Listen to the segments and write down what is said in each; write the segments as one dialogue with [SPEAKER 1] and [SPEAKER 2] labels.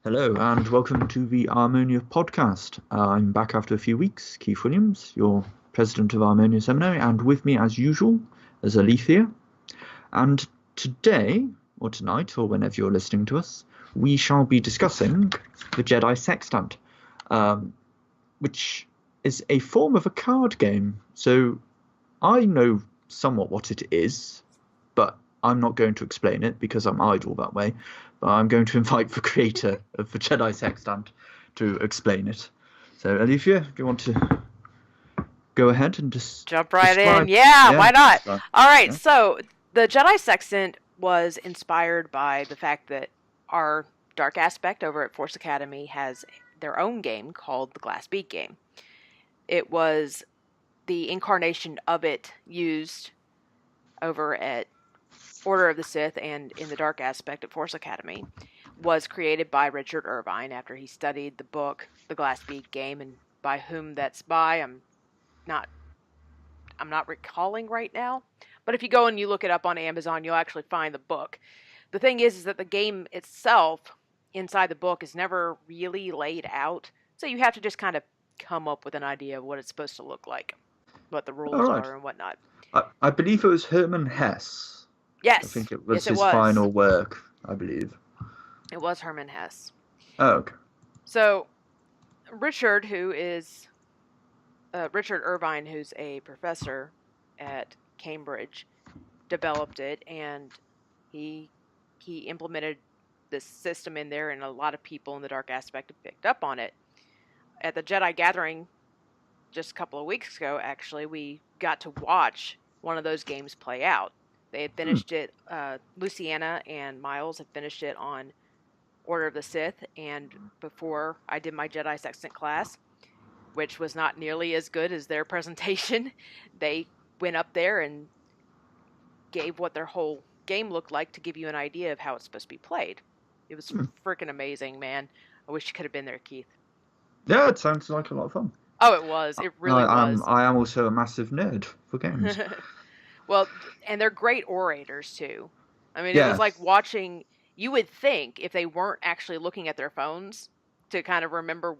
[SPEAKER 1] Hello and welcome to the Harmonia podcast. I'm back after a few weeks. Keith Williams, your president of Harmonia Seminary, and with me as usual is Alethea. And today, or tonight, or whenever you're listening to us, we shall be discussing the Jedi Sextant, which is a form of a card game. So I know somewhat what it is, but I'm not going to explain it because I'm idle that way. But I'm going to invite the creator of the Jedi Sextant to explain it. So, Alethea, do you want to go ahead and just
[SPEAKER 2] jump right
[SPEAKER 1] describe?
[SPEAKER 2] in? Yeah, why not?
[SPEAKER 1] Right.
[SPEAKER 2] All right,
[SPEAKER 1] Yeah.
[SPEAKER 2] so the Jedi Sextant was inspired by the fact that our Dark Aspect over at Force Academy has their own game called the Glass Bead game. It was the incarnation of it used over at Order of the Sith and in the Dark Aspect at Force Academy was created by Richard Irvine after he studied the book The Glass Bead Game, and by whom that's by I'm not recalling right now, but if you go and you look it up on Amazon, you'll actually find the book. The thing is that the game itself inside the book is never really laid out, so you have to just kind of come up with an idea of what it's supposed to look like, what the
[SPEAKER 1] All
[SPEAKER 2] rules
[SPEAKER 1] right.
[SPEAKER 2] are and whatnot.
[SPEAKER 1] I believe it was Herman Hesse.
[SPEAKER 2] Yes.
[SPEAKER 1] I think it was
[SPEAKER 2] yes,
[SPEAKER 1] his final work, I believe.
[SPEAKER 2] It was Herman Hesse.
[SPEAKER 1] Oh, okay.
[SPEAKER 2] So, Richard Irvine, who's a professor at Cambridge, developed it, and he implemented this system in there, and a lot of people in the Dark Aspect have picked up on it. At the Jedi Gathering just a couple of weeks ago, actually, we got to watch one of those games play out. They had finished it, Luciana and Miles had finished it on Order of the Sith, and before I did my Jedi Sextant class, which was not nearly as good as their presentation, they went up there and gave what their whole game looked like to give you an idea of how it's supposed to be played. It was freaking amazing, man. I wish you could have been there, Keith.
[SPEAKER 1] Yeah, it sounds like a lot of fun.
[SPEAKER 2] Oh, it was. It really was.
[SPEAKER 1] I am also a massive nerd for games.
[SPEAKER 2] Well, and they're great orators, too. I mean,
[SPEAKER 1] Yes.
[SPEAKER 2] It was like watching... You would think, if they weren't actually looking at their phones to kind of remember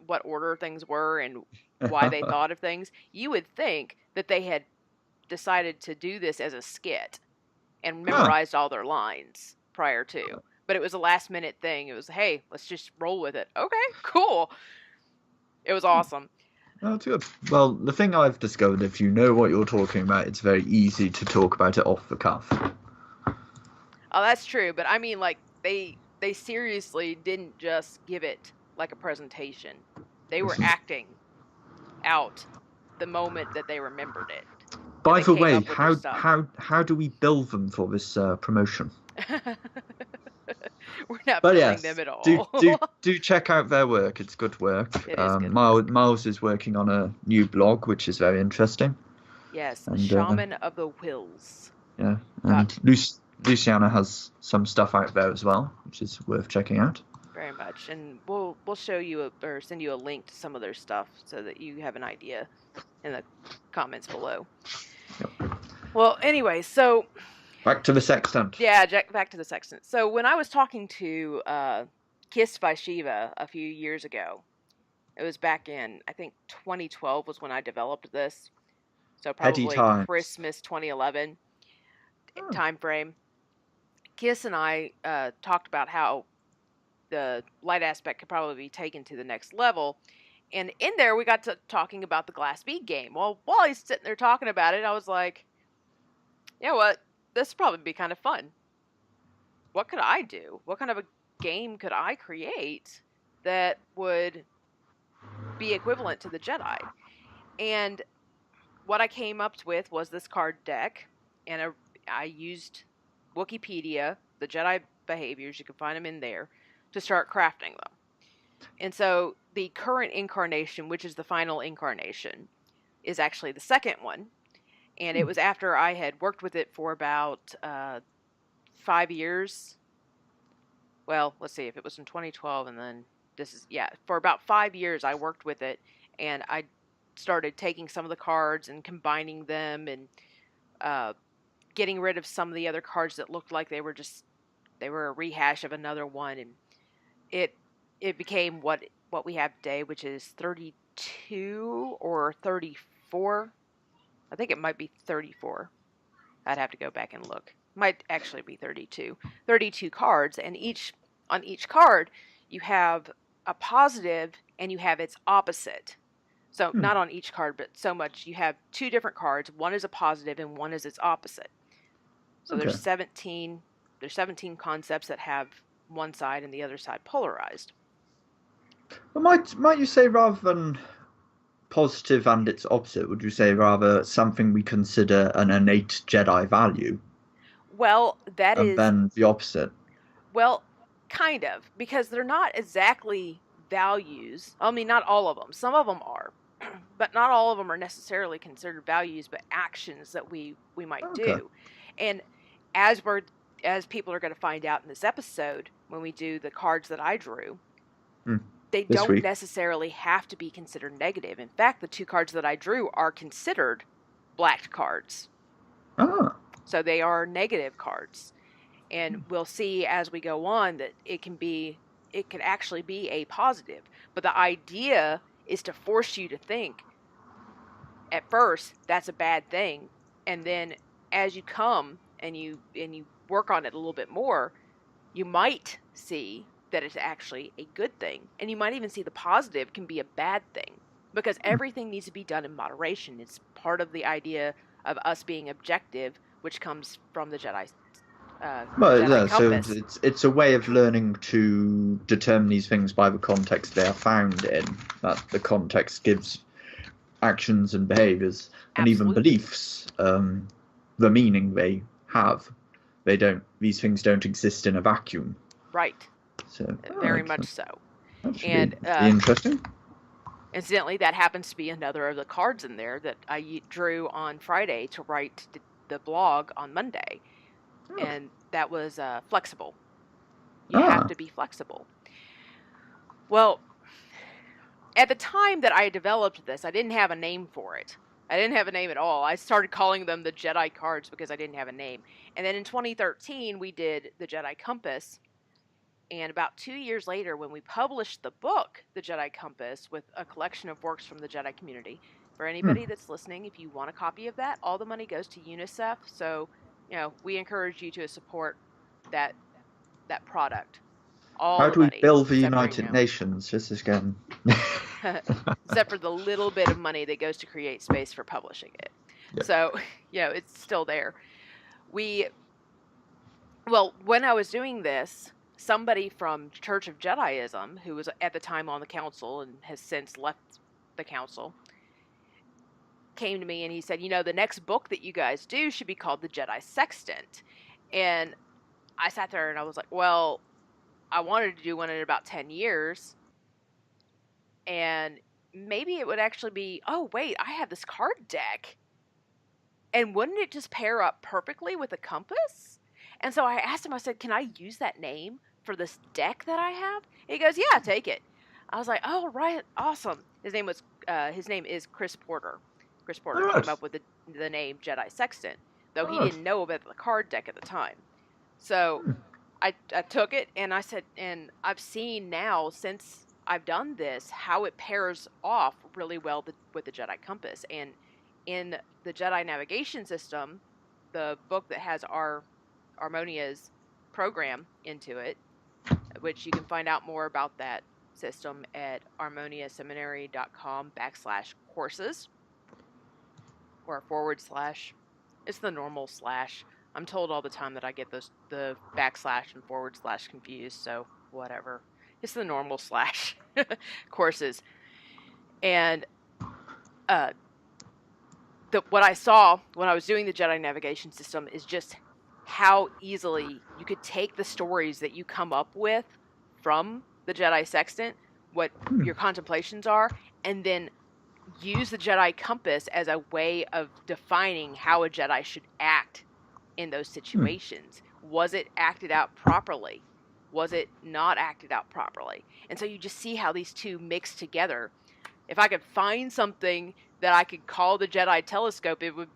[SPEAKER 2] what order things were and why they thought of things, you would think that they had decided to do this as a skit and memorized all their lines prior to. But it was a last minute thing. It was, hey, let's just roll with it. Okay, cool. It was awesome.
[SPEAKER 1] Oh, that's good. Well, the thing I've discovered, if you know what you're talking about, it's very easy to talk about it off the cuff.
[SPEAKER 2] Oh, that's true. But I mean, like, they seriously didn't just give it like a presentation. They were acting out the moment that they remembered it.
[SPEAKER 1] By the way, how do we bill them for this promotion?
[SPEAKER 2] We're not billing them at all.
[SPEAKER 1] do check out their work. It's good work.
[SPEAKER 2] It is good.
[SPEAKER 1] Miles is working on a new blog, which is very interesting.
[SPEAKER 2] Yes, and, Shaman of the Wills.
[SPEAKER 1] Yeah, and Luciana has some stuff out there as well, which is worth checking out.
[SPEAKER 2] Very much, and we'll show you or send you a link to some of their stuff so that you have an idea in the comments below.
[SPEAKER 1] Yep.
[SPEAKER 2] Well, anyway, so
[SPEAKER 1] back to the Sextant.
[SPEAKER 2] Yeah, back to the Sextant. So when I was talking to Kiss by Shiva a few years ago, it was back in, I think 2012 was when I developed this. So probably Christmas 2011 time frame. Kiss and I talked about how the light aspect could probably be taken to the next level. And in there, we got to talking about the Glass Bead game. Well, while he's sitting there talking about it, I was like, you know what? This would probably be kind of fun. What could I do? What kind of a game could I create that would be equivalent to the Jedi? And what I came up with was this card deck, and I used Wikipedia, the Jedi behaviors, you can find them in there, to start crafting them. And so the current incarnation, which is the final incarnation, is actually the second one. And it was after I had worked with it for about 5 years. Well, let's see, if it was in 2012 and then for about 5 years I worked with it, and I started taking some of the cards and combining them and getting rid of some of the other cards that looked like they were a rehash of another one, and it it became what we have today, which is 32 or 34. I think it might be 34. I'd have to go back and look. Might actually be 32. 32 cards, and on each card you have a positive and you have its opposite. So not on each card, but so much. You have two different cards. One is a positive and one is its opposite. So there's 17 concepts that have one side and the other side polarized.
[SPEAKER 1] Well, might you say, rather than positive and its opposite, would you say rather something we consider an innate Jedi value?
[SPEAKER 2] Well,
[SPEAKER 1] and then the opposite.
[SPEAKER 2] Well, kind of, because they're not exactly values. I mean, not all of them. Some of them are, but not all of them are necessarily considered values, but actions that we might do. And as people are going to find out in this episode, when we do the cards that I drew, they don't necessarily have to be considered negative. In fact, the two cards that I drew are considered black cards. So they are negative cards. And we'll see as we go on that it could actually be a positive. But the idea is to force you to think, at first, that's a bad thing. And then as you come and you work on it a little bit more, you might see that it's actually a good thing. And you might even see the positive can be a bad thing. Because everything needs to be done in moderation. It's part of the idea of us being objective, which comes from the Jedi compass.
[SPEAKER 1] So it's a way of learning to determine these things by the context they are found in. That the context gives actions and behaviors and even beliefs the meaning they have. These things don't exist in a vacuum.
[SPEAKER 2] Right.
[SPEAKER 1] So
[SPEAKER 2] very much so.
[SPEAKER 1] And interesting.
[SPEAKER 2] Incidentally, that happens to be another of the cards in there that I drew on Friday to write the blog on Monday. And that was flexible. You have to be flexible. Well, at the time that I developed this, I didn't have a name for it. I didn't have a name at all. I started calling them the Jedi cards because I didn't have a name. And then in 2013, we did the Jedi Compass. And about 2 years later, when we published the book, The Jedi Compass, with a collection of works from the Jedi community, for anybody that's listening, if you want a copy of that, all the money goes to UNICEF. So, we encourage you to support that product.
[SPEAKER 1] How do we bill the United Nations? This is going...
[SPEAKER 2] Except for the little bit of money that goes to create space for publishing it. Yep. So, it's still there. When I was doing this, somebody from Church of Jediism, who was at the time on the council and has since left the council, came to me and he said, the next book that you guys do should be called the Jedi Sextant. And I sat there and I was like, well, I wanted to do one in about 10 years. And maybe it would actually be, oh, wait, I have this card deck. And wouldn't it just pair up perfectly with a compass? And so I asked him, I said, can I use that name for this deck that I have? And he goes, yeah, take it. I was like, oh, right, awesome. His name is Chris Porter. Chris Porter came up with the name Jedi Sextant, though he didn't know about the card deck at the time. So I took it and I said, and I've seen now since I've done this how it pairs off really well with the Jedi Compass. And in the Jedi Navigation System, the book that has Armonia's program into it, which you can find out more about that system at armoniaseminary.com/courses or /. It's the normal slash. I'm told all the time that I get the backslash and / confused, so whatever. It's the normal / courses. And what I saw when I was doing the Jedi Navigation System is just how easily you could take the stories that you come up with from the Jedi Sextant, what your contemplations are, and then use the Jedi Compass as a way of defining how a Jedi should act in those situations. Was it acted out properly? Was it not acted out properly? And so you just see how these two mix together. If I could find something that I could call the Jedi telescope, it would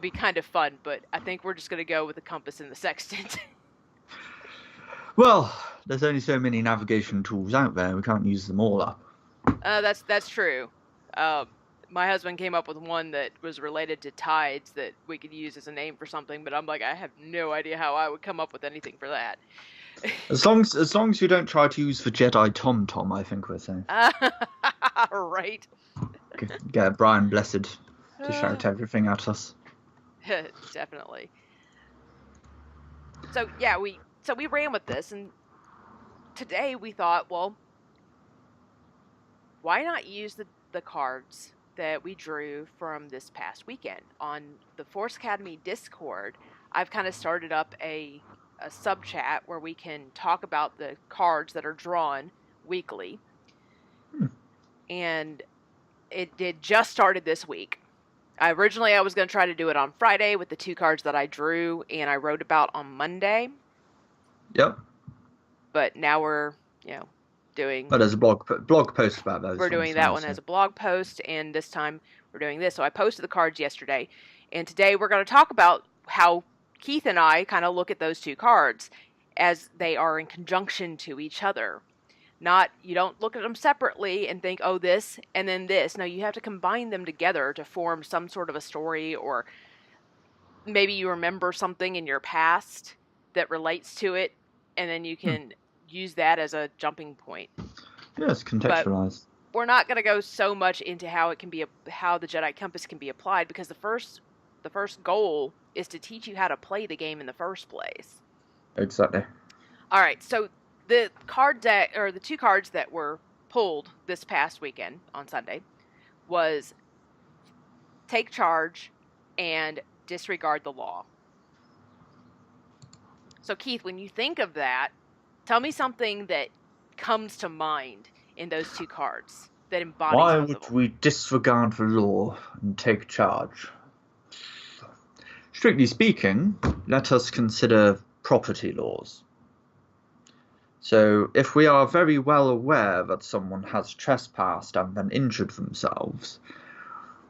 [SPEAKER 2] be kind of fun, but I think we're just going to go with the compass and the sextant.
[SPEAKER 1] Well, There's only so many navigation tools out there. We can't use them all up.
[SPEAKER 2] That's true. My husband came up with one that was related to tides that we could use as a name for something, but I'm like, I have no idea how I would come up with anything for that.
[SPEAKER 1] As long as you don't try to use the Jedi Tom, I think we're safe.
[SPEAKER 2] Right.
[SPEAKER 1] Get Brian Blessed to shout everything at us.
[SPEAKER 2] Definitely. So yeah, we ran with this, and today we thought, well, why not use the cards that we drew from this past weekend on the Force Academy Discord? I've kind of started up a sub chat where we can talk about the cards that are drawn weekly. And it just started this week. Originally I was going to try to do it on Friday with the 2 cards that I drew and I wrote about on Monday.
[SPEAKER 1] Yep.
[SPEAKER 2] But now we're, doing...
[SPEAKER 1] But there's a blog post about those.
[SPEAKER 2] We're doing that one as a blog post, and this time we're doing this. So I posted the cards yesterday, and today we're going to talk about how Keith and I kind of look at those 2 cards as they are in conjunction to each other. You don't look at them separately and think, oh, this and then this. No, you have to combine them together to form some sort of a story, or maybe you remember something in your past that relates to it, and then you can use that as a jumping point.
[SPEAKER 1] Yes, contextualized.
[SPEAKER 2] But we're not going to go so much into how the Jedi Compass can be applied, because the first goal is to teach you how to play the game in the first place.
[SPEAKER 1] Exactly.
[SPEAKER 2] All right, so the card deck, or the 2 cards that were pulled this past weekend on Sunday, was Take Charge and Disregard the Law. So Keith, when you think of that, tell me something that comes to mind in those 2 cards that embodies
[SPEAKER 1] Why
[SPEAKER 2] both
[SPEAKER 1] would
[SPEAKER 2] of them.
[SPEAKER 1] we disregard the law and take charge? Strictly speaking, let us consider property laws. So, if we are very well aware that someone has trespassed and then injured themselves,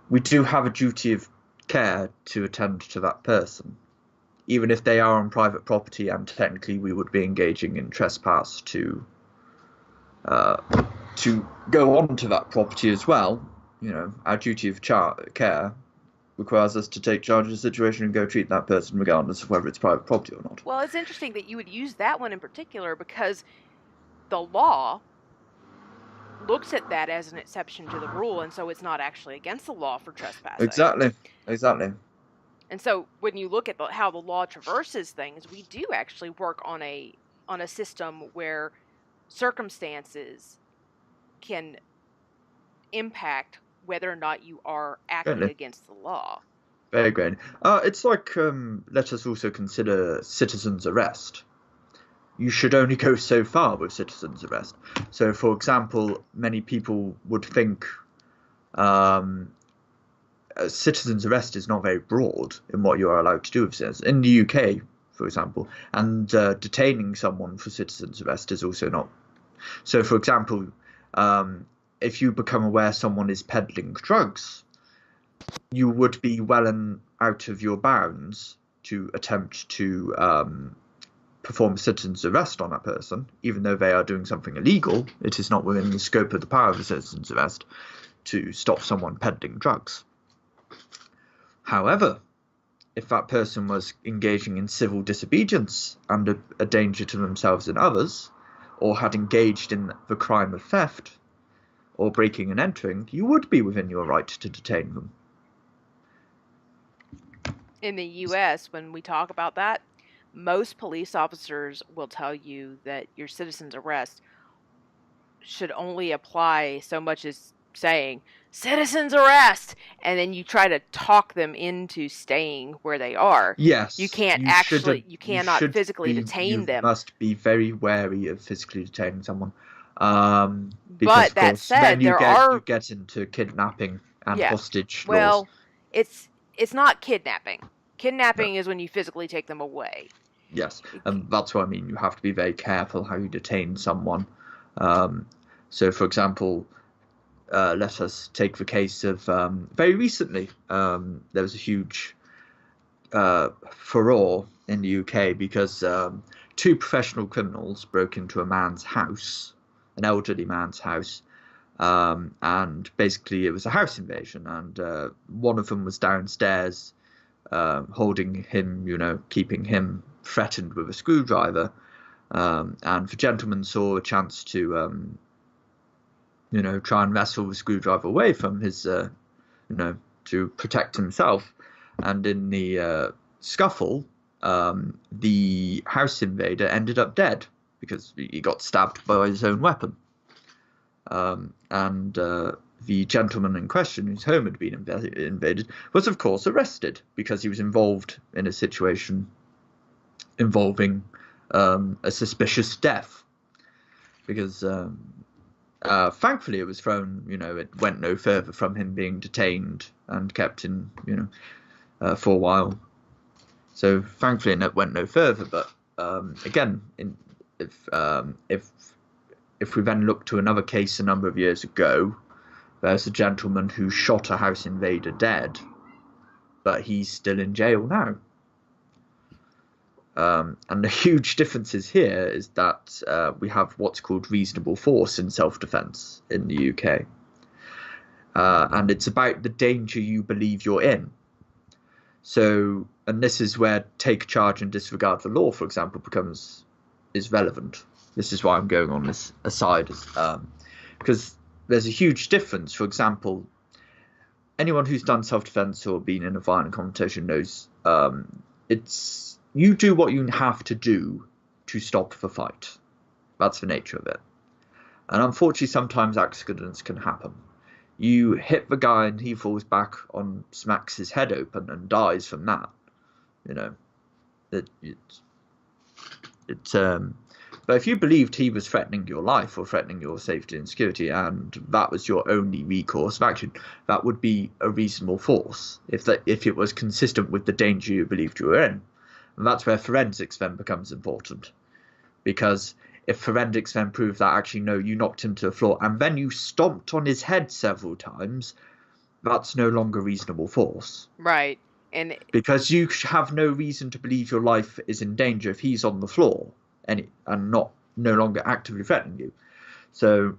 [SPEAKER 1] we do have a duty of care to attend to that person, even if they are on private property, and technically we would be engaging in trespass to go on to that property as well. Our duty of care requires us to take charge of the situation and go treat that person regardless of whether it's private property or not.
[SPEAKER 2] Well, it's interesting that you would use that one in particular, because the law looks at that as an exception to the rule, and so it's not actually against the law for trespassing.
[SPEAKER 1] Exactly.
[SPEAKER 2] And so when you look at how the law traverses things, we do actually work on a system where circumstances can impact whether or not you are acting against the law.
[SPEAKER 1] Very great. It's like, let us also consider citizen's arrest. You should only go so far with citizen's arrest. So, for example, many people would think citizen's arrest is not very broad in what you are allowed to do with citizens. In the UK, for example, and detaining someone for citizen's arrest is also not. So, for example, if you become aware someone is peddling drugs, you would be well and out of your bounds to attempt to perform citizen's arrest on that person, even though they are doing something illegal. It is not within the scope of the power of a citizen's arrest to stop someone peddling drugs. However, if that person was engaging in civil disobedience and a danger to themselves and others, or had engaged in the crime of theft or breaking and entering, you would be within your right to detain them.
[SPEAKER 2] In the U.S., when we talk about that, most police officers will tell you that your citizen's arrest should only apply so much as saying, citizen's arrest, and then you try to talk them into staying where they are.
[SPEAKER 1] Yes.
[SPEAKER 2] You cannot physically detain them.
[SPEAKER 1] You must be very wary of physically detaining someone.
[SPEAKER 2] But that said,
[SPEAKER 1] you get into kidnapping and hostage laws.
[SPEAKER 2] Well, it's not kidnapping. Kidnapping is when you physically take them away.
[SPEAKER 1] Yes, and that's what I mean. You have to be very careful how you detain someone. So, for example, let us take the case of very recently. There was a huge furore in the UK because two professional criminals broke into a man's house, an elderly man's house, and basically it was a house invasion, and one of them was downstairs holding him, keeping him threatened with a screwdriver, and the gentleman saw a chance to try and wrestle the screwdriver away from his to protect himself, and in the scuffle the house invader ended up dead because he got stabbed by his own weapon. And the gentleman in question, whose home had been invaded, was of course arrested because he was involved in a situation involving a suspicious death. Because thankfully it was thrown, it went no further from him being detained and kept in, for a while. So thankfully it went no further. But again, if we then look to another case a number of years ago, there's a gentleman who shot a house invader dead, but he's still in jail now. And the huge differences here is that we have what's called reasonable force in self-defense in the UK. And it's about the danger you believe you're in. So, and this is where take charge and disregard the law, for example, is relevant. This is why I'm going on this aside, because there's a huge difference. For example, anyone who's done self-defense or been in a violent confrontation knows it's you do what you have to do to stop the fight. That's the nature of it. And unfortunately, sometimes accidents can happen. You hit the guy and he falls back on, smacks his head open and dies from that. But if you believed he was threatening your life or threatening your safety and security, and that was your only recourse of action, that would be a reasonable force if it was consistent with the danger you believed you were in. And that's where forensics then becomes important, because if forensics then prove that actually no, you knocked him to the floor and then you stomped on his head several times, that's no longer reasonable force.
[SPEAKER 2] Right. And
[SPEAKER 1] because you have no reason to believe your life is in danger if he's on the floor and no longer actively threatening you. So,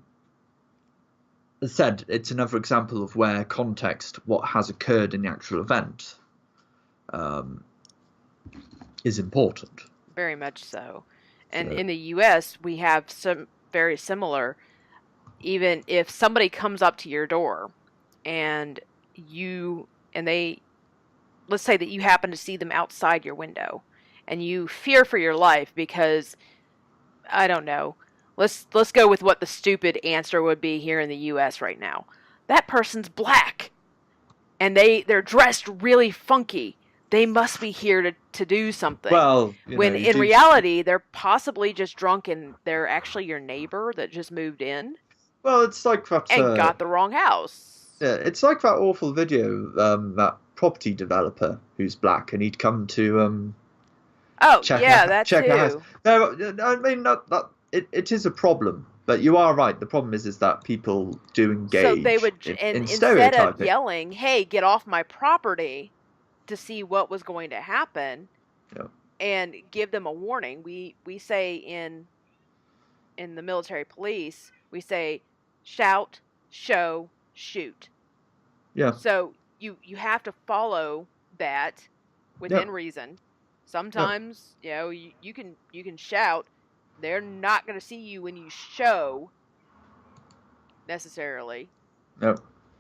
[SPEAKER 1] as said, it's another example of where context, what has occurred in the actual event, is important.
[SPEAKER 2] Very much so. And in the U.S., we have some very similar. Even if somebody comes up to your door, and let's say that you happen to see them outside your window, and you fear for your life because, I don't know, let's go with what the stupid answer would be here in the U.S. right now. That person's black, and they're dressed really funky. They must be here to do something. Well, when in reality, they're possibly just drunk and they're actually your neighbor that just moved in.
[SPEAKER 1] Well, it's like that.
[SPEAKER 2] And got the wrong house.
[SPEAKER 1] Yeah, it's like that awful video, that property developer who's black, and he'd come to check
[SPEAKER 2] that
[SPEAKER 1] too.
[SPEAKER 2] House.
[SPEAKER 1] No, I mean it is a problem, but you are right. The problem is that people do engage. So they would, in
[SPEAKER 2] instead of yelling, "Hey, get off my property," to see what was going to happen, and give them a warning. We say in the military police, we say shout, show, shoot.
[SPEAKER 1] Yeah.
[SPEAKER 2] So you have to follow that within reason. Sometimes you can shout. They're not going to see you when you show necessarily.
[SPEAKER 1] Yep.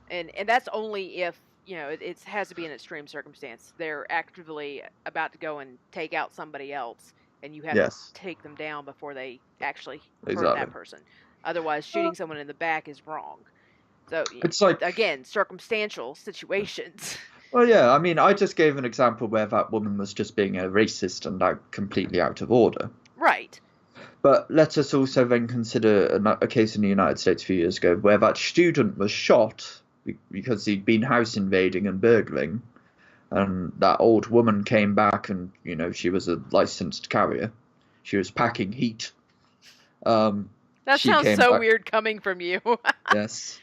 [SPEAKER 2] And that's only if it has to be an extreme circumstance. They're actively about to go and take out somebody else, and you have to take them down before they actually hurt that person. Otherwise, shooting someone in the back is wrong. So it's like, again, circumstantial situations.
[SPEAKER 1] Well, yeah, I mean, I just gave an example where that woman was just being a racist and completely out of order.
[SPEAKER 2] Right.
[SPEAKER 1] But let us also then consider a case in the United States a few years ago where that student was shot because he'd been house invading and burgling, and that old woman came back and, she was a licensed carrier. She was packing heat.
[SPEAKER 2] That sounds so weird coming from you.
[SPEAKER 1] Yes.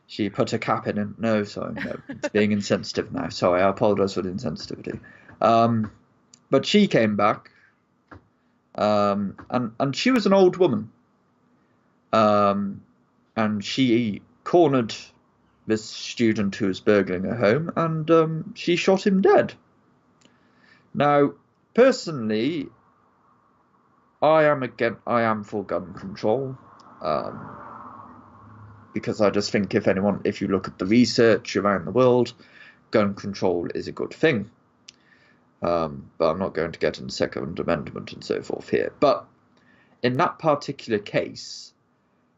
[SPEAKER 1] She put a cap in and... No, sorry, no. It's being insensitive now. Sorry, I apologise for the insensitivity. But she came back And she was an old woman. And she cornered this student who was burgling her home, and she shot him dead. Now, personally, I am for gun control, because I just think if you look at the research around the world, gun control is a good thing. But I'm not going to get into the Second Amendment and so forth here. But in that particular case,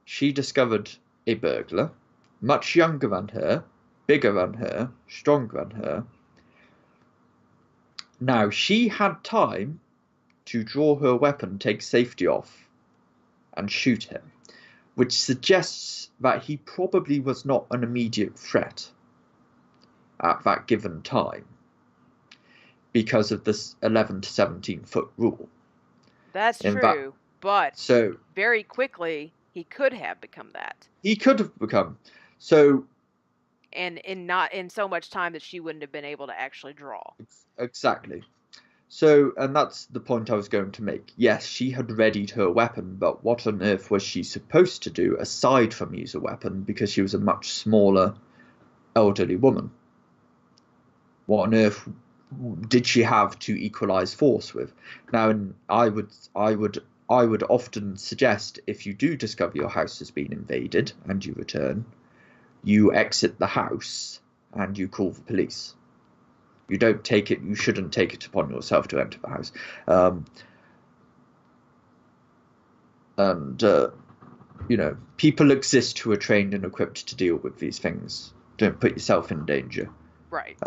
[SPEAKER 1] she discovered a burglar, much younger than her, bigger than her, stronger than her. Now, she had time to draw her weapon, take safety off, and shoot him, which suggests that he probably was not an immediate threat at that given time because of this 11 to 17 foot rule.
[SPEAKER 2] That's true, but so very quickly he could have become that.
[SPEAKER 1] He could have become. So,
[SPEAKER 2] and not in so much time that she wouldn't have been able to actually draw.
[SPEAKER 1] Exactly. So, and that's the point I was going to make. Yes, she had readied her weapon, but what on earth was she supposed to do aside from use a weapon, because she was a much smaller, elderly woman? What on earth did she have to equalize force with? Now, I would often suggest, if you do discover your house has been invaded and you return, you exit the house and you call the police. You shouldn't take it upon yourself to enter the house. People exist who are trained and equipped to deal with these things. Don't put yourself in danger.
[SPEAKER 2] Right.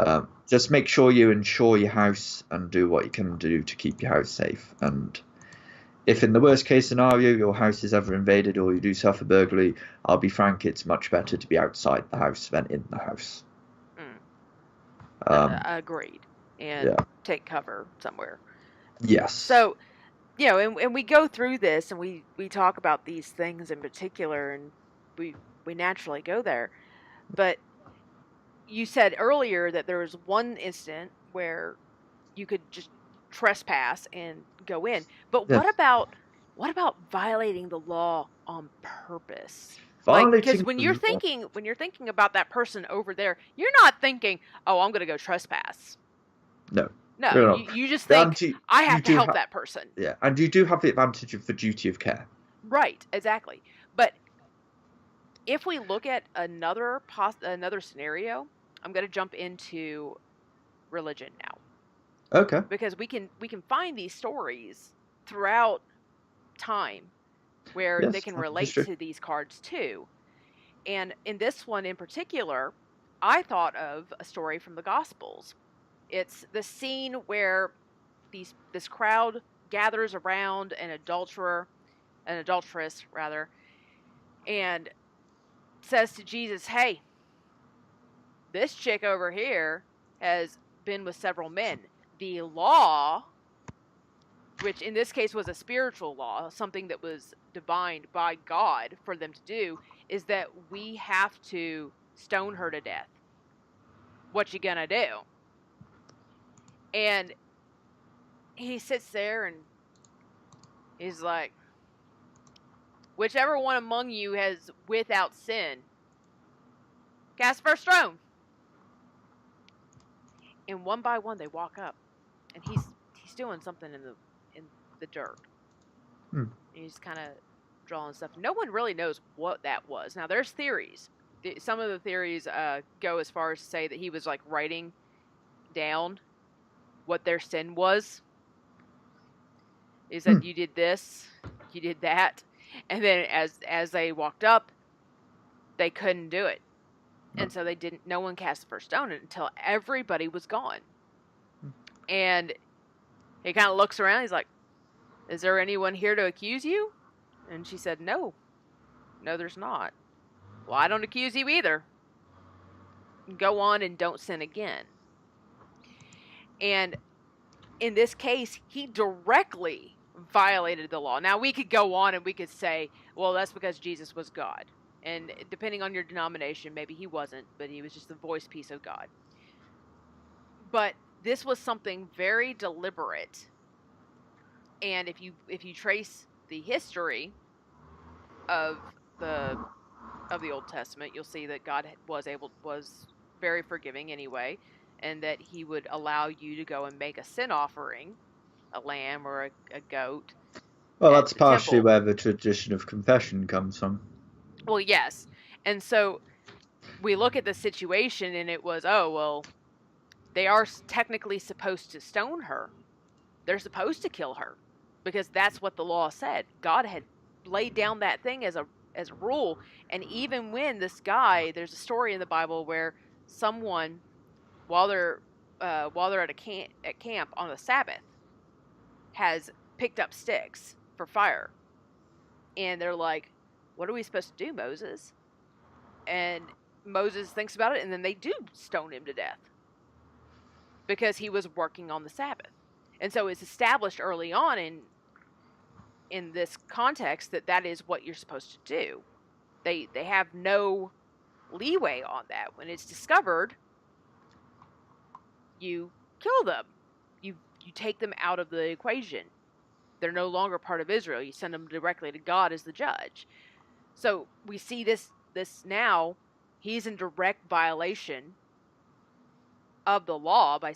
[SPEAKER 1] Just make sure you insure your house and do what you can do to keep your house safe. And if in the worst case scenario your house is ever invaded or you do suffer burglary, I'll be frank, it's much better to be outside the house than in the house.
[SPEAKER 2] Agreed. And take cover somewhere.
[SPEAKER 1] Yes.
[SPEAKER 2] So, and we go through this and we talk about these things in particular, and we naturally go there. But you said earlier that there was one incident where you could just trespass and go in. But what about violating the law on purpose? Because when you're thinking about that person over there, you're not thinking, "Oh, I'm going to go trespass."
[SPEAKER 1] No.
[SPEAKER 2] You just think, I have to help that person.
[SPEAKER 1] Yeah, and you do have the advantage of the duty of care.
[SPEAKER 2] Right, exactly. But if we look at another scenario, I'm going to jump into religion now.
[SPEAKER 1] Okay.
[SPEAKER 2] Because we can find these stories throughout time where they can relate to these cards too. And in this one in particular, I thought of a story from the Gospels. It's the scene where this crowd gathers around an adulteress, and says to Jesus, "Hey, this chick over here has been with several men. The law," which in this case was a spiritual law, something that was divined by God for them to do, is that we have to stone her to death. What you gonna do? And he sits there and he's like, "Whichever one among you has without sin, cast first stone." And one by one they walk up, and he's doing something in the dirt. He's kind of drawing stuff. No one really knows what that was. Now there's theories. Some of the theories go as far as to say that he was like writing down what their sin was. Is that you did this, you did that, and then as they walked up, they couldn't do it, and so no one cast the first stone until everybody was gone. And he kind of looks around. He's like, "Is there anyone here to accuse you?" And she said, No, there's not." "Well, I don't accuse you either. Go on and don't sin again." And in this case, he directly violated the law. Now, we could go on and we could say, well, that's because Jesus was God. And depending on your denomination, maybe he wasn't, but he was just the voice piece of God. But this was something very deliberate And if you trace the history of the Old Testament, you'll see that God was very forgiving anyway, and that He would allow you to go and make a sin offering, a lamb or a goat.
[SPEAKER 1] Well, that's partially where the tradition of confession comes from.
[SPEAKER 2] Well, yes. And so we look at the situation, and it was, oh, well, they are technically supposed to stone her. They're supposed to kill her because that's what the law said. God had laid down that thing as a rule. And even when this guy, there's a story in the Bible where someone, while they're at camp on the Sabbath, has picked up sticks for fire. And they're like, what are we supposed to do, Moses? And Moses thinks about it, and then they do stone him to death because he was working on the Sabbath. And so it's established early on in this context that is what you're supposed to do. They have no leeway on that. When it's discovered, you kill them. You take them out of the equation. They're no longer part of Israel. You send them directly to God as the judge. So we see this now. He's in direct violation of the law by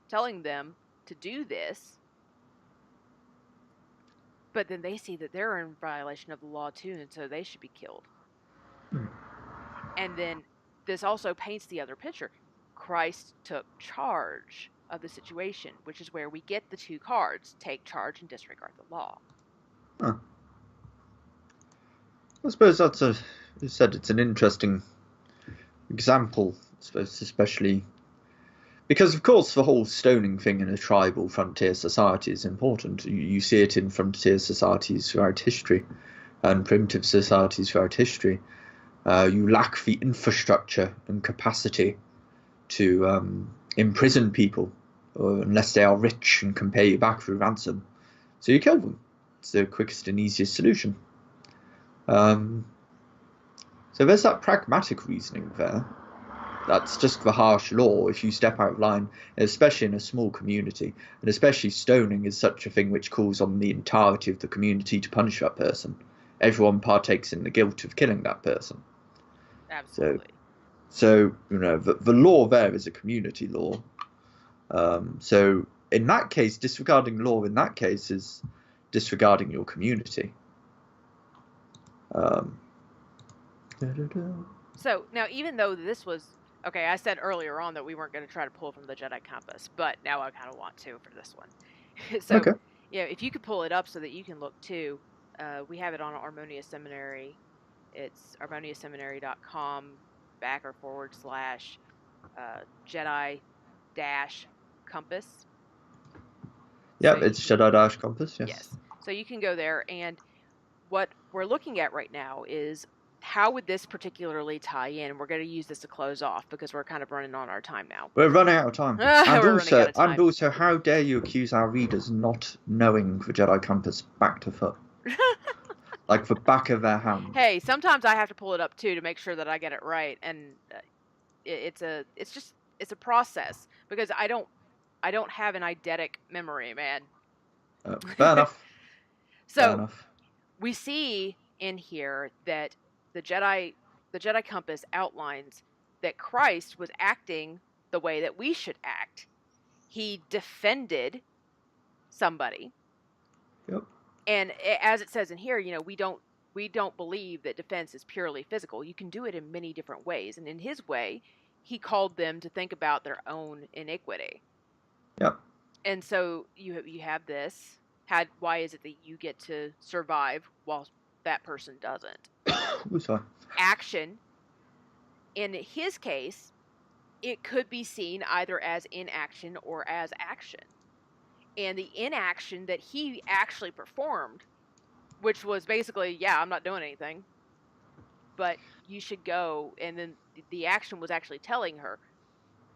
[SPEAKER 2] telling them to do this. But then they see that they're in violation of the law too, and so they should be killed. And then this also paints the other picture. Christ took charge of the situation, which is where we get the two cards: take charge and disregard the law.
[SPEAKER 1] Huh. I suppose you said it's an interesting example, I suppose, especially because, of course, the whole stoning thing in a tribal frontier society is important. You see it in frontier societies throughout history and primitive societies throughout history. You lack the infrastructure and capacity to imprison people unless they are rich and can pay you back through ransom. So you kill them. It's the quickest and easiest solution. So there's that pragmatic reasoning there. That's just the harsh law if you step out of line, especially in a small community. And especially stoning is such a thing which calls on the entirety of the community to punish that person. Everyone partakes in the guilt of killing that person.
[SPEAKER 2] Absolutely.
[SPEAKER 1] So the law there is a community law. So in that case, disregarding law in that case is disregarding your community.
[SPEAKER 2] So now, even though this was okay, I said earlier on that we weren't going to try to pull from the Jedi Compass, but now I kind of want to for this one. So,
[SPEAKER 1] okay.
[SPEAKER 2] Yeah, if you could pull it up so that you can look too, we have it on Harmonia Seminary. It's harmoniaseminary.com/Jedi-Compass.
[SPEAKER 1] Yep, it's Jedi-Compass,
[SPEAKER 2] yes. So you can go there, and what we're looking at right now is how would this particularly tie in? We're going to use this to close off because we're kind of running on our time now.
[SPEAKER 1] We're running out of time. And also, how dare you accuse our readers not knowing the Jedi Compass back to foot? Like the back of their hand.
[SPEAKER 2] Hey, sometimes I have to pull it up too to make sure that I get it right, and it's a process because I don't have an eidetic memory, man.
[SPEAKER 1] Fair enough.
[SPEAKER 2] So
[SPEAKER 1] fair enough.
[SPEAKER 2] We see in here that the Jedi Compass outlines that Christ was acting the way that we should act. He defended somebody.
[SPEAKER 1] Yep.
[SPEAKER 2] And as it says in here, we don't believe that defense is purely physical. You can do it in many different ways. And in his way, he called them to think about their own iniquity.
[SPEAKER 1] Yep.
[SPEAKER 2] And so you have this. Why is it that you get to survive while that person doesn't?
[SPEAKER 1] Sorry.
[SPEAKER 2] Action. In his case, it could be seen either as inaction or as action. And the inaction that he actually performed, which was basically, I'm not doing anything, but you should go. And then the action was actually telling her,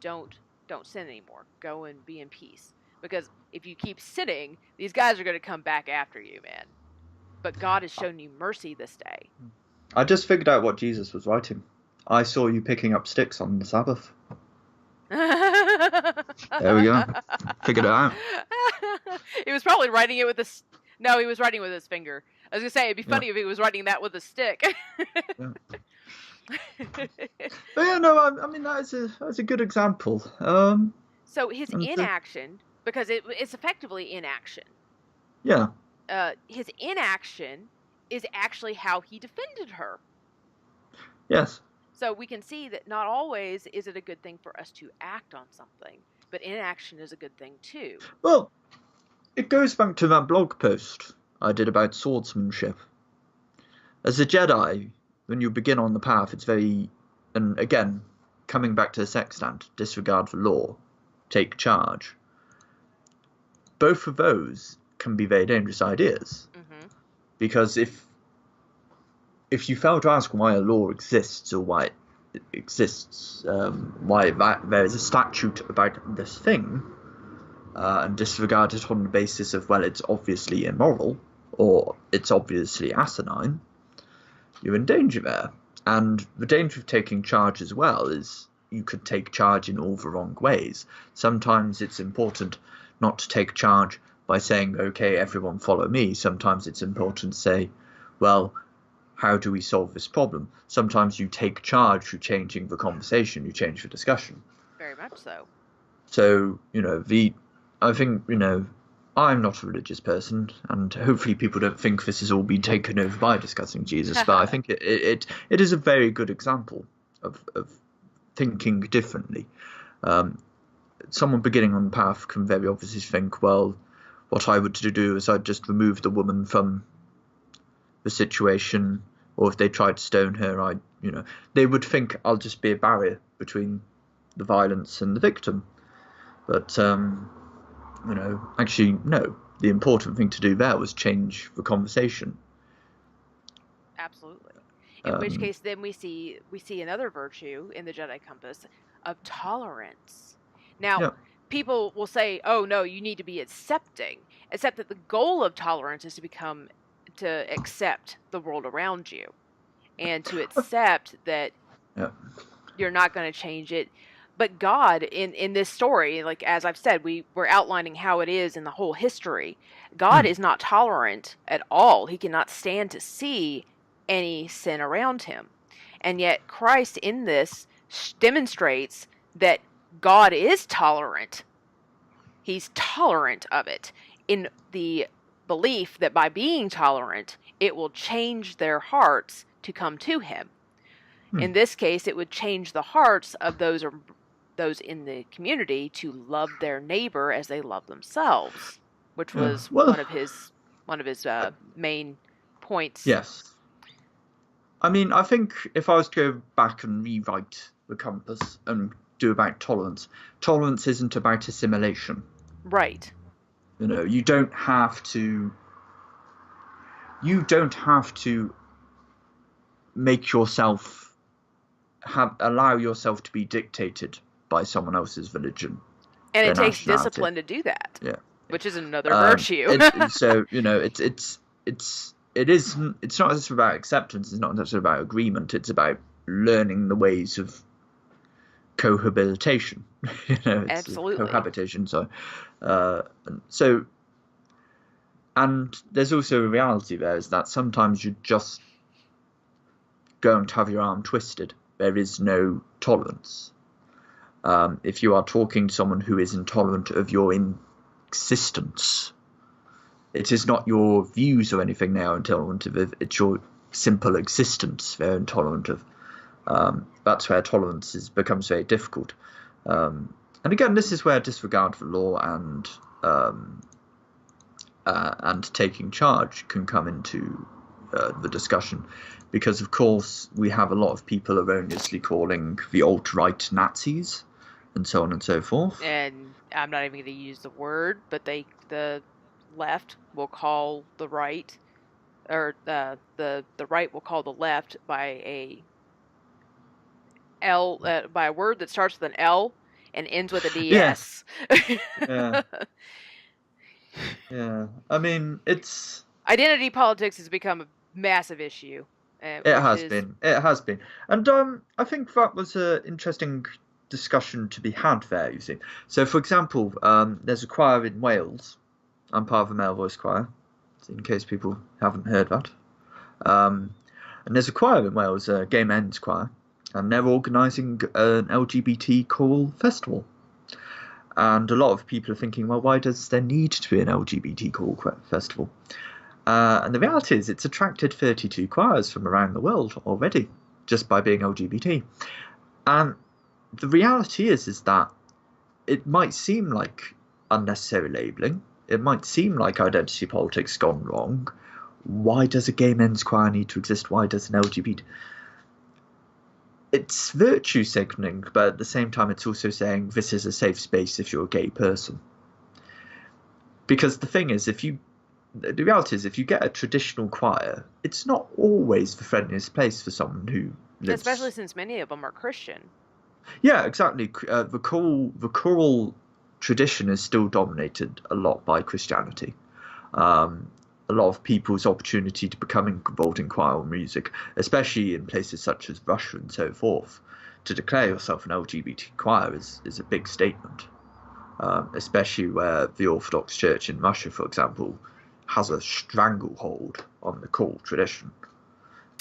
[SPEAKER 2] don't sin anymore. Go and be in peace. Because if you keep sitting, these guys are going to come back after you, man. But God has shown you mercy this day.
[SPEAKER 1] I just figured out what Jesus was writing. I saw you picking up sticks on the Sabbath. There we go. Figured it out.
[SPEAKER 2] He was probably writing it with his. No, he was writing with his finger. I was gonna say it'd be funny if he was writing that with a stick.
[SPEAKER 1] Yeah. But yeah, no, I mean that's a good example.
[SPEAKER 2] So his inaction, because it's effectively inaction.
[SPEAKER 1] Yeah.
[SPEAKER 2] His inaction is actually how he defended her.
[SPEAKER 1] Yes.
[SPEAKER 2] So we can see that not always is it a good thing for us to act on something, but inaction is a good thing too.
[SPEAKER 1] Well, it goes back to that blog post I did about swordsmanship. As a Jedi, when you begin on the path, it's very, and again, coming back to the sextant, disregard for law, take charge. Both of those can be very dangerous ideas.
[SPEAKER 2] Mm-hmm.
[SPEAKER 1] Because if you fail to ask why a law exists or why it exists, why there is a statute about this thing, and disregard it on the basis of, well, it's obviously immoral or it's obviously asinine, you're in danger there. And the danger of taking charge as well is you could take charge in all the wrong ways. Sometimes it's important not to take charge by saying, okay, everyone follow me. Sometimes it's important to say, well, how do we solve this problem? Sometimes you take charge through changing the conversation, you change the discussion.
[SPEAKER 2] Very much so.
[SPEAKER 1] So, I think, I'm not a religious person, and hopefully people don't think this has all been taken over by discussing Jesus, but I think it is a very good example of thinking differently. Someone beginning on the path can very obviously think, well, what I would do is I'd just remove the woman from the situation, or if they tried to stone her, they would think I'll just be a barrier between the violence and the victim. But, actually, no. The important thing to do there was change the conversation.
[SPEAKER 2] Absolutely. In which case, then we see another virtue in the Jedi compass of tolerance. Now, people will say, "Oh no, you need to be accepting," except that the goal of tolerance is to accept the world around you, and to accept that you're not going to change it. But God, in this story, like as I've said, we're outlining how it is in the whole history. God is not tolerant at all. He cannot stand to see any sin around him. And yet Christ in this demonstrates that God is tolerant. He's tolerant of it in the belief that by being tolerant, it will change their hearts to come to him. In this case, it would change the hearts of those in the community to love their neighbor as they love themselves, which was one of his main points.
[SPEAKER 1] Yes. I mean, I think if I was to go back and rewrite the compass and do about tolerance isn't about assimilation.
[SPEAKER 2] Right.
[SPEAKER 1] You don't have to make yourself allow yourself to be dictated by someone else's religion.
[SPEAKER 2] And it takes discipline to do that.
[SPEAKER 1] Yeah.
[SPEAKER 2] Which is another virtue.
[SPEAKER 1] So, it's not just about acceptance, it's not just about agreement, it's about learning the ways of cohabitation.
[SPEAKER 2] Absolutely.
[SPEAKER 1] Cohabitation, and there's also a reality there is that sometimes you're just going to have your arm twisted. There is no tolerance. If you are talking to someone who is intolerant of your existence, it is not your views or anything they are intolerant of, it's your simple existence they're intolerant of. That's where tolerance becomes very difficult. And again, this is where disregard for law and taking charge can come into the discussion. Because, of course, we have a lot of people erroneously calling the alt-right Nazis and so on and so forth.
[SPEAKER 2] And I'm not even going to use the word, but the left will call the right, or the right will call the left by a word that starts with an L and ends with a DS.
[SPEAKER 1] Yeah. Yeah. I mean, it's...
[SPEAKER 2] Identity politics has become a massive issue.
[SPEAKER 1] It has been. And I think that was an interesting discussion to be had there, you see. So, for example, there's a choir in Wales I'm part of a male voice choir, in case people haven't heard that. And there's a choir in Wales, a Gay Men's Choir, and they're organising an LGBT choral festival. And a lot of people are thinking, well, why does there need to be an LGBT choral festival? And the reality is it's attracted 32 choirs from around the world already, just by being LGBT. And the reality is that it might seem like unnecessary labelling. It might seem like identity politics gone wrong. Why does a gay men's choir need to exist? Why does an LGBT... It's virtue signaling, but at the same time it's also saying this is a safe space if you're a gay person. Because the thing is, the reality is, if you get a traditional choir, it's not always the friendliest place for someone who lives...
[SPEAKER 2] Especially since many of them are Christian.
[SPEAKER 1] Yeah, exactly. The choral tradition is still dominated a lot by Christianity. A lot of people's opportunity to become involved in choral music, especially in places such as Russia and so forth, to declare yourself an LGBT choir is a big statement. Especially where the Orthodox Church in Russia, for example, has a stranglehold on the choral tradition.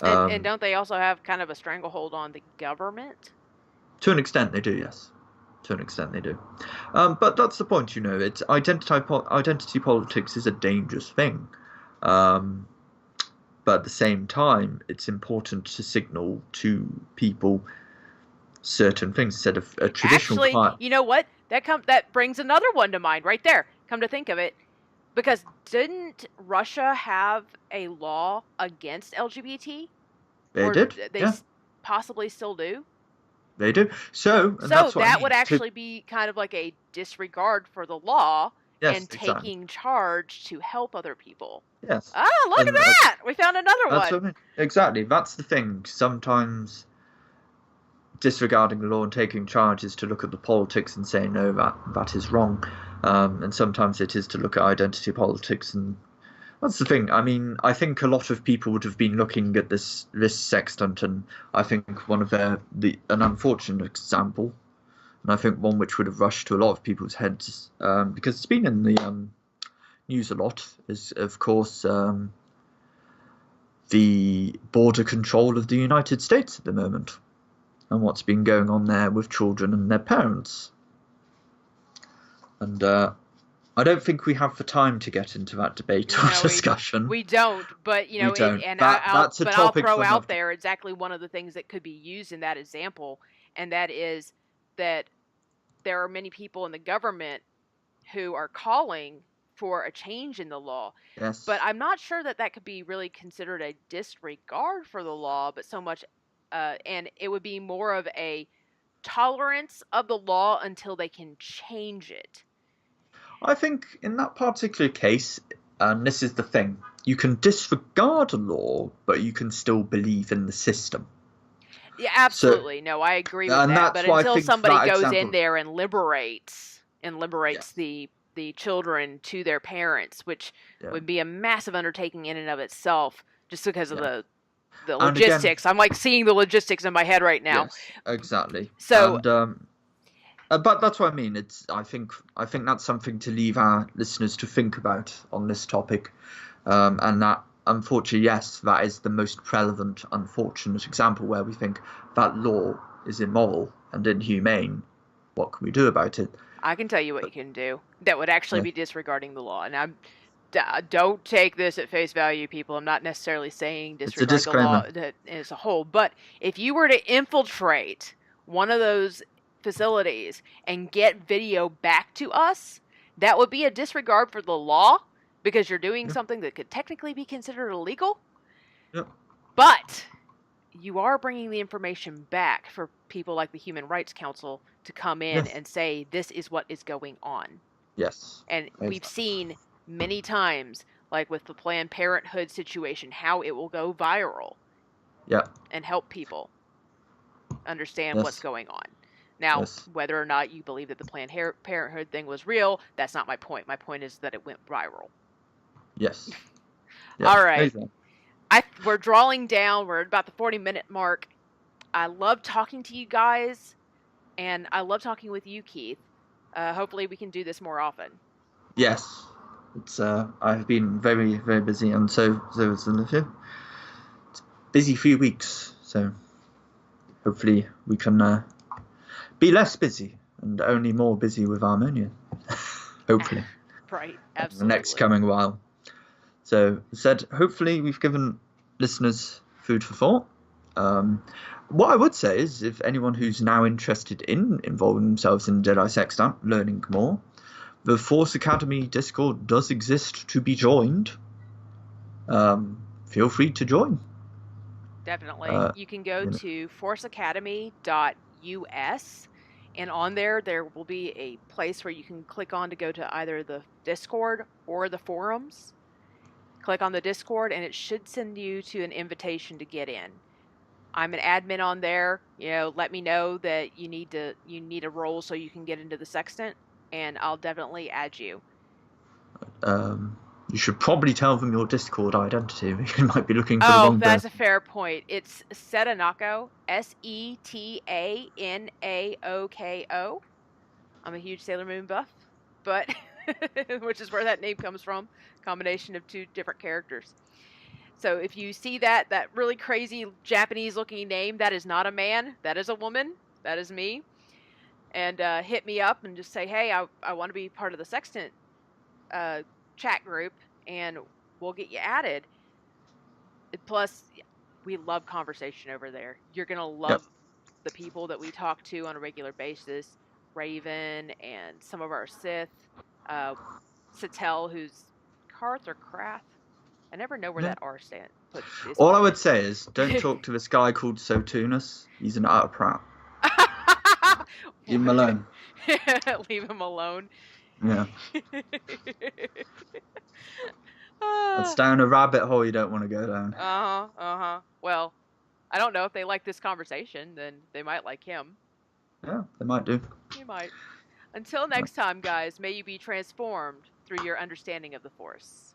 [SPEAKER 2] And don't they also have kind of a stranglehold on the government?
[SPEAKER 1] To an extent they do, yes. To an extent they do. But that's the point, it's identity politics is a dangerous thing. But at the same time, it's important to signal to people certain things instead of a traditional...
[SPEAKER 2] Actually, you know what? That brings another one to mind right there. Come to think of it. Because didn't Russia have a law against LGBT?
[SPEAKER 1] They did.
[SPEAKER 2] They possibly still do.
[SPEAKER 1] They do. So
[SPEAKER 2] that would actually be kind of like a disregard for the law and taking charge to help other people.
[SPEAKER 1] Yes.
[SPEAKER 2] Ah, look at that! We found another one.
[SPEAKER 1] What I mean. Exactly. That's the thing. Sometimes disregarding the law and taking charge is to look at the politics and say, no, that is wrong. And sometimes it is to look at identity politics, and that's the thing. I mean, I think a lot of people would have been looking at this sextant, and I think one of an unfortunate example, and I think one which would have rushed to a lot of people's heads, because it's been in the news a lot, is of course the border control of the United States at the moment, and what's been going on there with children and their parents. And I don't think we have the time to get into that debate or discussion.
[SPEAKER 2] We don't, but I'll throw out there exactly one of the things that could be used in that example, and that is that there are many people in the government who are calling for a change in the law.
[SPEAKER 1] Yes.
[SPEAKER 2] But I'm not sure that could be really considered a disregard for the law, but so much, and it would be more of a tolerance of the law until they can change it.
[SPEAKER 1] I think in that particular case, and this is the thing, you can disregard a law, but you can still believe in the system.
[SPEAKER 2] Yeah, absolutely. No, I agree with that. But until somebody goes in there and liberates the children to their parents, which would be a massive undertaking in and of itself, just because of the logistics. Again, I'm like seeing the logistics in my head right now.
[SPEAKER 1] Yes, exactly.
[SPEAKER 2] So.
[SPEAKER 1] But that's what I mean. I think that's something to leave our listeners to think about on this topic, and that unfortunately, yes, that is the most relevant, unfortunate example where we think that law is immoral and inhumane. What can we do about it?
[SPEAKER 2] I can tell you what you can do. That would actually be disregarding the law, and don't take this at face value, people. I'm not necessarily saying disregard the law as a whole, but if you were to infiltrate one of those facilities and get video back to us, that would be a disregard for the law because you're doing something that could technically be considered illegal.
[SPEAKER 1] Yep.
[SPEAKER 2] But you are bringing the information back for people like the Human Rights Council to come in and say this is what is going on.
[SPEAKER 1] Yes.
[SPEAKER 2] And we've seen many times, like with the Planned Parenthood situation, how it will go viral.
[SPEAKER 1] Yeah.
[SPEAKER 2] And help people understand what's going on. Now, whether or not you believe that the Planned Parenthood thing was real, that's not my point. My point is that it went viral.
[SPEAKER 1] Yes.
[SPEAKER 2] All right. We're drawing down. We're at about the 40-minute mark. I love talking to you guys, and I love talking with you, Keith. Hopefully we can do this more often.
[SPEAKER 1] Yes. It's I've been very, very busy, and so has Olivia. It's a busy few weeks, so hopefully we can be less busy and only more busy with Harmonia. Hopefully.
[SPEAKER 2] Right,
[SPEAKER 1] In the
[SPEAKER 2] absolutely.
[SPEAKER 1] next coming while. So, said, hopefully we've given listeners food for thought. What I would say is, if anyone who's now interested in involving themselves in Jedi Sextant, learning more, the Force Academy Discord does exist to be joined. Feel free to join.
[SPEAKER 2] Definitely. You can go to forceacademy.us, and on there will be a place where you can click on to go to either the Discord or the forums. Click on the Discord, and it should send you to an invitation to get in. I'm an admin on there. Let me know that you need a role so you can get into the Sextant, and I'll definitely add you.
[SPEAKER 1] You should probably tell them your Discord identity. You might be looking for the wrong person.
[SPEAKER 2] Oh, that's a fair point. It's Setanako, Setanaoko. I'm a huge Sailor Moon buff, but which is where that name comes from. Combination of two different characters. So if you see that really crazy Japanese-looking name, that is not a man. That is a woman. That is me. And hit me up and just say, hey, I want to be part of the Sextant chat group, and we'll get you added. Plus, we love conversation over there. You're going to love the people that we talk to on a regular basis. Raven and some of our Sith. Satel, who's Karth or Krath. I never know where that R stand.
[SPEAKER 1] All I would say is, don't talk to this guy called Sotunus. He's an utter prat. Leave him alone.
[SPEAKER 2] Leave him alone.
[SPEAKER 1] Yeah. That's down a rabbit hole you don't want to go down.
[SPEAKER 2] Well, I don't know if they like this conversation, then they might like him.
[SPEAKER 1] Yeah, they might do.
[SPEAKER 2] They might. Until next time, guys, may you be transformed through your understanding of the Force.